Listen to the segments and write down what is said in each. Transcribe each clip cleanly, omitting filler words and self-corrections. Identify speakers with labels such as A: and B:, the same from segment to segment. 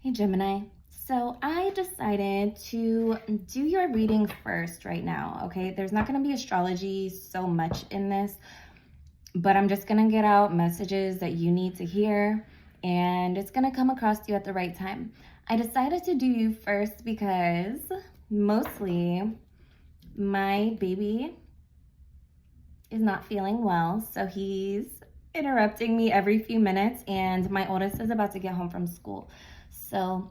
A: Hey Gemini, so I decided to do your reading first right now, okay? There's not going to be astrology so much in this, but I'm just going to get out messages that you need to hear, and it's going to come across to you at the right time. I decided to do you first because mostly my baby is not feeling well, so he's interrupting me every few minutes, and my oldest is about to get home from school. So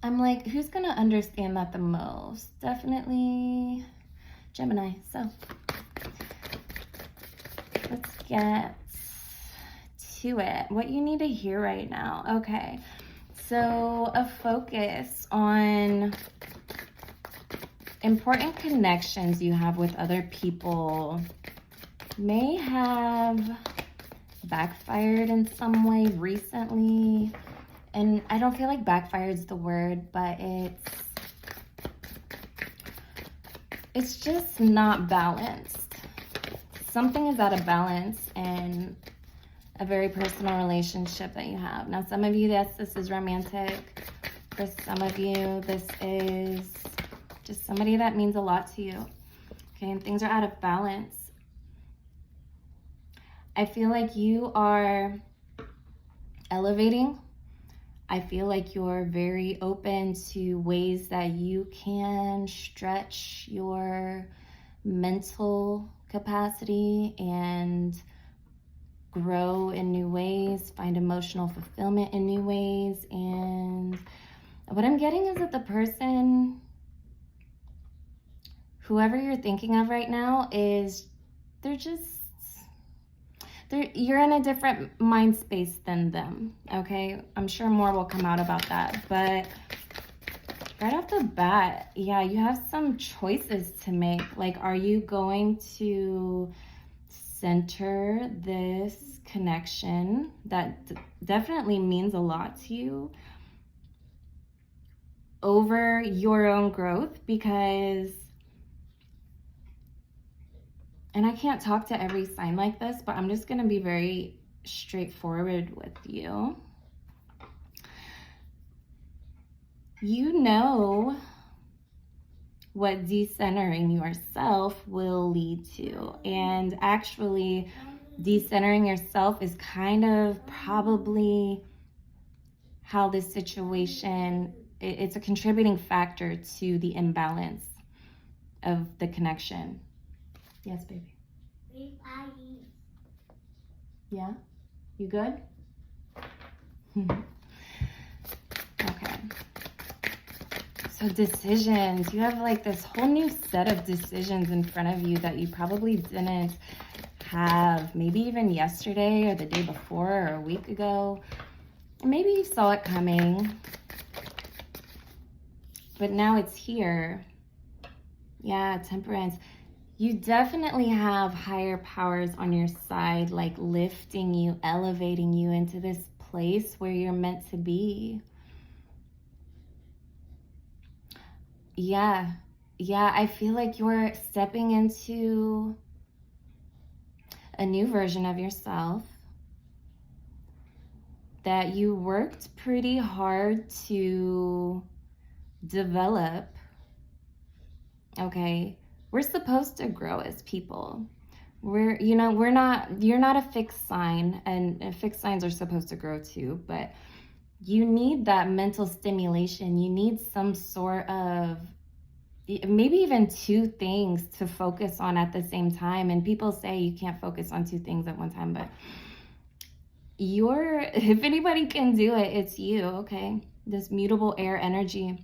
A: I'm like, who's gonna understand that the most? Definitely Gemini. So let's get to it. What you need to hear right now. Okay, so a focus on important connections you have with other people may have backfired in some way recently. And I don't feel like backfired is the word, but it's just not balanced. Something is out of balance in a very personal relationship that you have. Now, some of you, yes, this is romantic. For some of you, this is just somebody that means a lot to you. Okay, and things are out of balance. I feel like you are elevating. I feel like you're very open to ways that you can stretch your mental capacity and grow in new ways, find emotional fulfillment in new ways. And what I'm getting is that the person, whoever you're thinking of right now, you're in a different mind space than them, okay? I'm sure more will come out about that, but right off the bat, yeah, you have some choices to make. Like, are you going to center this connection that definitely means a lot to you over your own growth? Because, and I can't talk to every sign like this, but I'm just going to be very straightforward with you. You know what decentering yourself will lead to. And actually, decentering yourself is kind of probably how this situation, it's a contributing factor to the imbalance of the connection. Yes, baby. Yeah? You good? Okay. So decisions. You have like this whole new set of decisions in front of you that you probably didn't have maybe even yesterday or the day before or a week ago. Maybe you saw it coming, but now it's here. Yeah, Temperance. You definitely have higher powers on your side, like lifting you, elevating you into this place where you're meant to be. Yeah, I feel like you're stepping into a new version of yourself that you worked pretty hard to develop, okay? We're supposed to grow as people. You're not a fixed sign, and fixed signs are supposed to grow too, but you need that mental stimulation. You need some sort of, maybe even two things to focus on at the same time. And people say you can't focus on two things at one time, but if anybody can do it, it's you, okay? This mutable air energy.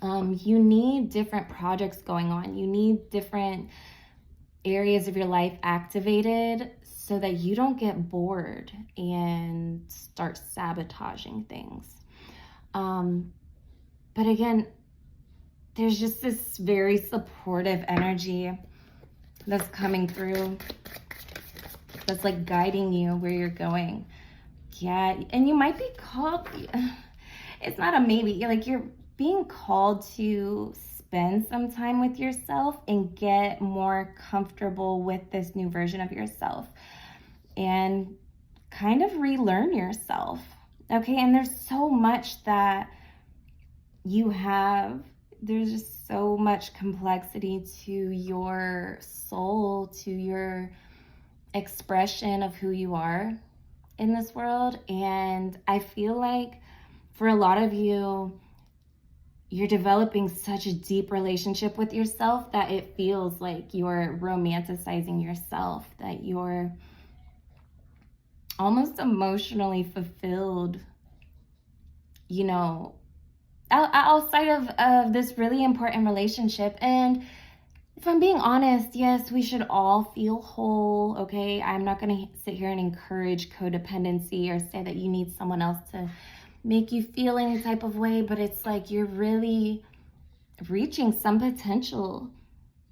A: You need different projects going on. You need different areas of your life activated so that you don't get bored and start sabotaging things. But again, there's just this very supportive energy that's coming through, that's like guiding you where you're going. Yeah, and you might be called, it's not a maybe, you're being called to spend some time with yourself and get more comfortable with this new version of yourself and kind of relearn yourself. Okay, and there's so much that you have. There's just so much complexity to your soul, to your expression of who you are in this world. And I feel like for a lot of you, you're developing such a deep relationship with yourself that it feels like you're romanticizing yourself, that you're almost emotionally fulfilled, you know, outside of this really important relationship. And if I'm being honest, yes, we should all feel whole, okay? I'm not going to sit here and encourage codependency or say that you need someone else to make you feel any type of way, but it's like you're really reaching some potential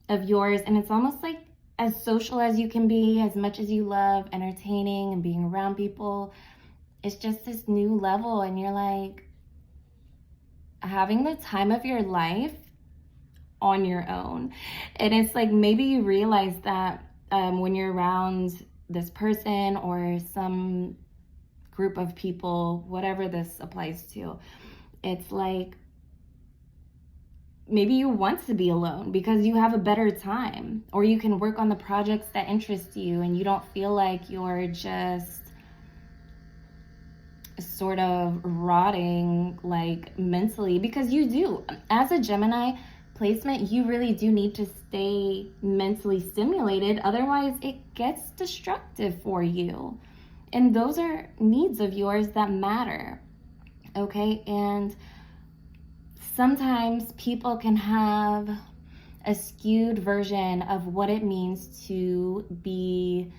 A: of yours, and it's almost like as social as you can be, as much as you love entertaining and being around people, it's just this new level, and you're like having the time of your life on your own. And it's like maybe you realize that when you're around this person or some group of people, whatever this applies to, it's like maybe you want to be alone because you have a better time, or you can work on the projects that interest you and you don't feel like you're just sort of rotting like mentally, because you do. As a Gemini placement, you really do need to stay mentally stimulated, otherwise it gets destructive for you. And those are needs of yours that matter, okay? And sometimes people can have a skewed version of what it means to be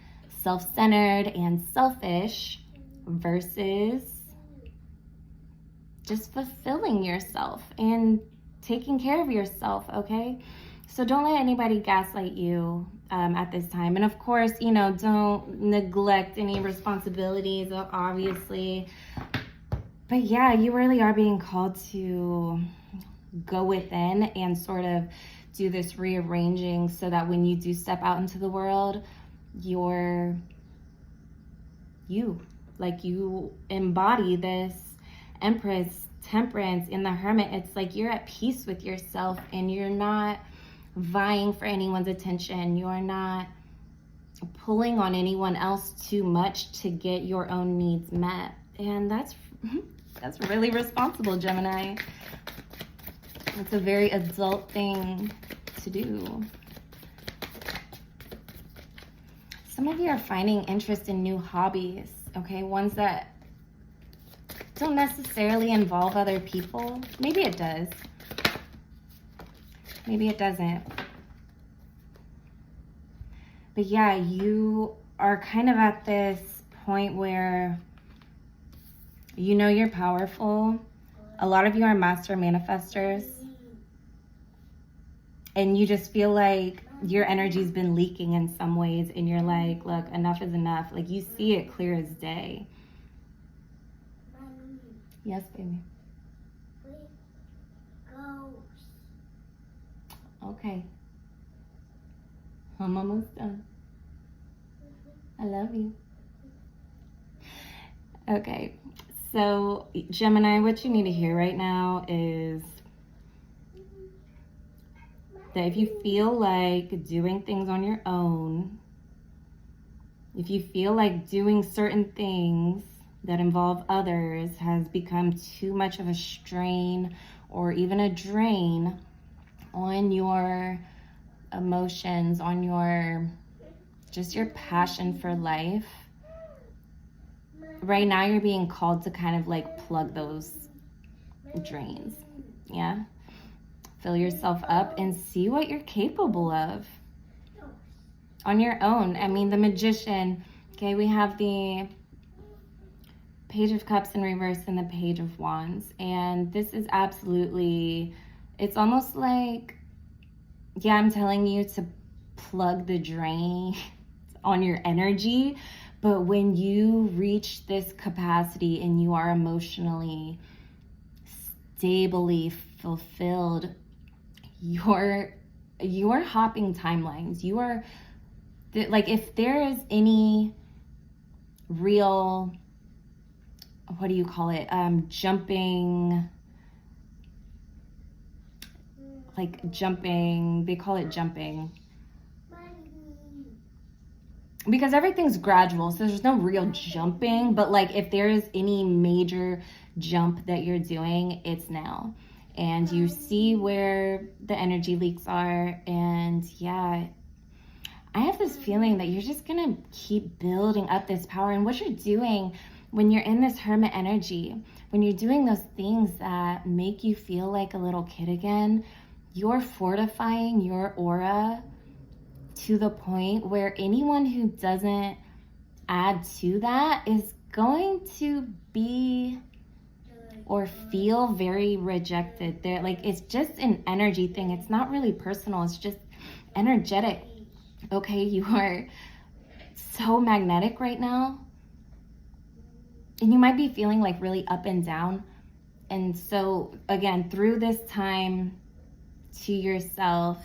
A: self-centered and selfish versus just fulfilling yourself and taking care of yourself, okay? So don't let anybody gaslight you at this time. And of course, you know, don't neglect any responsibilities, obviously. But yeah, you really are being called to go within and sort of do this rearranging so that when you do step out into the world, you're you. Like, you embody this Empress, Temperance in the Hermit. It's like you're at peace with yourself and you're not vying for anyone's attention. You're not pulling on anyone else too much to get your own needs met. And that's really responsible, Gemini. It's a very adult thing to do. Some of you are finding interest in new hobbies, okay? Ones that don't necessarily involve other people. Maybe it does. Maybe it doesn't. But yeah, you are kind of at this point where you know you're powerful. A lot of you are master manifestors. And you just feel like your energy's been leaking in some ways. And you're like, look, enough is enough. Like, you see it clear as day. Yes, baby. Okay. I'm almost done. I love you. Okay. So, Gemini, what you need to hear right now is that if you feel like doing things on your own, if you feel like doing certain things that involve others has become too much of a strain or even a drain on your emotions, on your passion for life, right now you're being called to kind of like plug those drains. Yeah. Fill yourself up and see what you're capable of on your own. I mean, the Magician, okay, we have the Page of Cups in reverse and the Page of Wands. And this is absolutely, it's almost like, yeah, I'm telling you to plug the drain on your energy. But when you reach this capacity and you are emotionally stably fulfilled, you're hopping timelines. You are, like, if there is any real what do you call it? Jumping, like jumping, they call it jumping. Because everything's gradual, so there's no real jumping, but like if there's any major jump that you're doing, it's now. And you see where the energy leaks are, and yeah, I have this feeling that you're just gonna keep building up this power. And what you're doing when you're in this hermit energy, when you're doing those things that make you feel like a little kid again, you're fortifying your aura to the point where anyone who doesn't add to that is going to be or feel very rejected. They're like, it's just an energy thing. It's not really personal. It's just energetic. Okay, you are so magnetic right now. And you might be feeling like really up and down. And so again, through this time to yourself,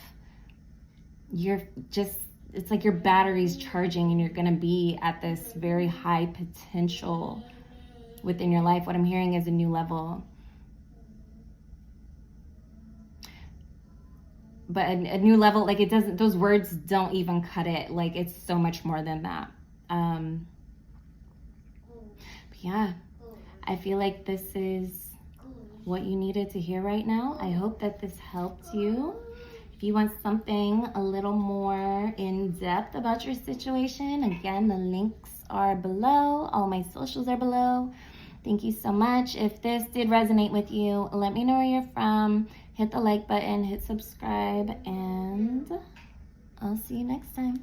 A: you're just, it's like your battery's charging and you're going to be at this very high potential within your life. What I'm hearing is a new level. But a new level, like it doesn't, those words don't even cut it. Like it's so much more than that. But yeah, I feel like this is what you needed to hear right now. I hope that this helped you. If you want something a little more in depth about your situation, again, the links are below. All my socials are below. Thank you so much. If this did resonate with you, let me know where you're from. Hit the like button, hit subscribe, and I'll see you next time.